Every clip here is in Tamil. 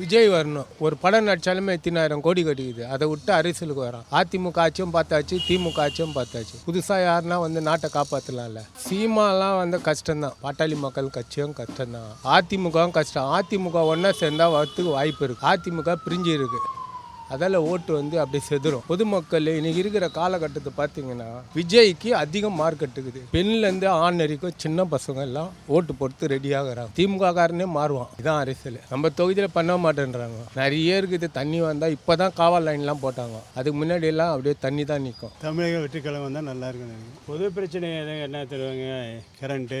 விஜய் வரணும். ஒரு படம் நடிச்சாலுமே 10,000 கோடி கட்டிக்குது. அதை விட்டு அரசியலுக்கு வரான். அதிமுக ஆட்சியும் பார்த்தாச்சு, திமுக ஆட்சியும் பார்த்தாச்சு. புதுசா யாருன்னா வந்து நாட்டை காப்பாற்றலாம்ல. சீமாலாம் வந்து கஷ்டம்தான். பாட்டாளி மக்கள் கட்சியும் கஷ்டம்தான். அதிமுகவும் கஷ்டம். அதிமுக ஒன்றா சேர்ந்தா வரத்துக்கு வாய்ப்பு இருக்கு. அதிமுக பிரிஞ்சு இருக்கு. அதால் ஓட்டு வந்து அப்படியே செதுரும். பொதுமக்கள் இன்னைக்கு இருக்கிற காலகட்டத்தை பார்த்தீங்கன்னா விஜய்க்கு அதிகம் மார்க்கெட் இருக்குது. பெண்லேருந்து ஆண் வரைக்கும் சின்ன பசங்க எல்லாம் ஓட்டு போட்டு ரெடியாகிறாங்க. திமுக காரனே மாறுவான். இதான் அரசியல். நம்ம தொகுதியில் பண்ண மாட்டேன்றாங்க. நிறைய இருக்குது. தண்ணி வந்தால் இப்போ தான் காவல் லைன்லாம் போட்டாங்க. அதுக்கு முன்னாடி எல்லாம் அப்படியே தண்ணி தான் நிற்கும். தமிழக வெற்றிக்கிழமை வந்தால் நல்லா இருக்கும். பொது பிரச்சனை என்ன தருவாங்க? கரண்ட்டு,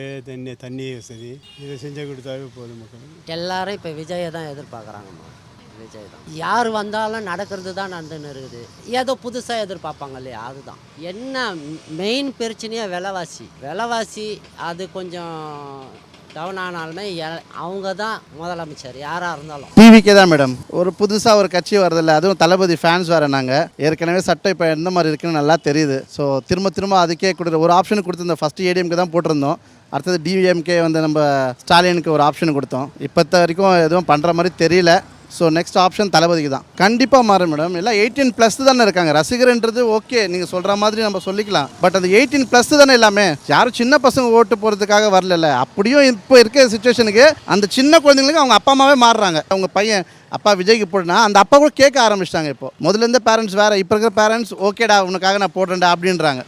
தண்ணி வசதி இதை செஞ்சு கொடுத்தாவே பொதுமக்கள் எல்லாரும் இப்போ விஜயை தான் எதிர்பார்க்குறாங்கம்மா. விஜய் தான் யார் வந்தாலும் நடக்கிறது தான் நடந்துன்னு இருக்குது. ஏதோ புதுசாக எதிர்பார்ப்பாங்க இல்லையா, அதுதான் என்ன மெயின் பிரச்சனையே. விலைவாசி அது கொஞ்சம் டவுன் ஆனாலுமே அவங்க தான் முதலமைச்சர் யாராக இருந்தாலும். டிவிக்கே தான் மேடம். ஒரு புதுசாக ஒரு கட்சி வரதில்லை. அதுவும் தளபதி ஃபேன்ஸ் வேறு. நாங்கள் ஏற்கனவே சட்டம் இப்போ எந்த மாதிரி இருக்குன்னு நல்லா தெரியுது. ஸோ திரும்ப அதுக்கே கொடுத்து ஒரு ஆப்ஷன் கொடுத்துருந்தோம். ஃபஸ்ட்டு ஏடிஎம்கே தான் போட்டிருந்தோம். அடுத்தது டிவிஎம்கே வந்து நம்ம ஸ்டாலினுக்கு ஒரு ஆப்ஷன் கொடுத்தோம். இப்போத்த வரைக்கும் எதுவும் பண்ணுற மாதிரி தெரியல. ஸோ நெக்ஸ்ட் ஆப்ஷன் தளபதிக்கு தான். கண்டிப்பாக மாறும் மேடம். எல்லாம் 18+ தானே இருக்காங்க. ரசிகர்ன்றது ஓகே, நீங்கள் சொல்கிற மாதிரி நம்ம சொல்லிக்கலாம். பட் அது 18+ தானே எல்லாமே. யாரும் சின்ன பசங்க ஓட்டு போகிறதுக்காக வரல. அப்படியும் இப்போ இருக்க சுச்சுவேஷனுக்கு அந்த சின்ன குழந்தைங்களுக்கு அவங்க அப்பா அம்மாவே மாறுறாங்க. அவங்க பையன் அப்பா விஜய்க்கு போட்டுனா அந்த அப்பா கூட கேட்க ஆரம்பிச்சிட்டாங்க. இப்போ முதல்ல இருந்த பேரண்ட்ஸ் வேறு. இப்போ இருக்கிற பேரண்ட்ஸ் ஓகேடா உனக்காக நான் போடுறேன்டா அப்படின்றாங்க.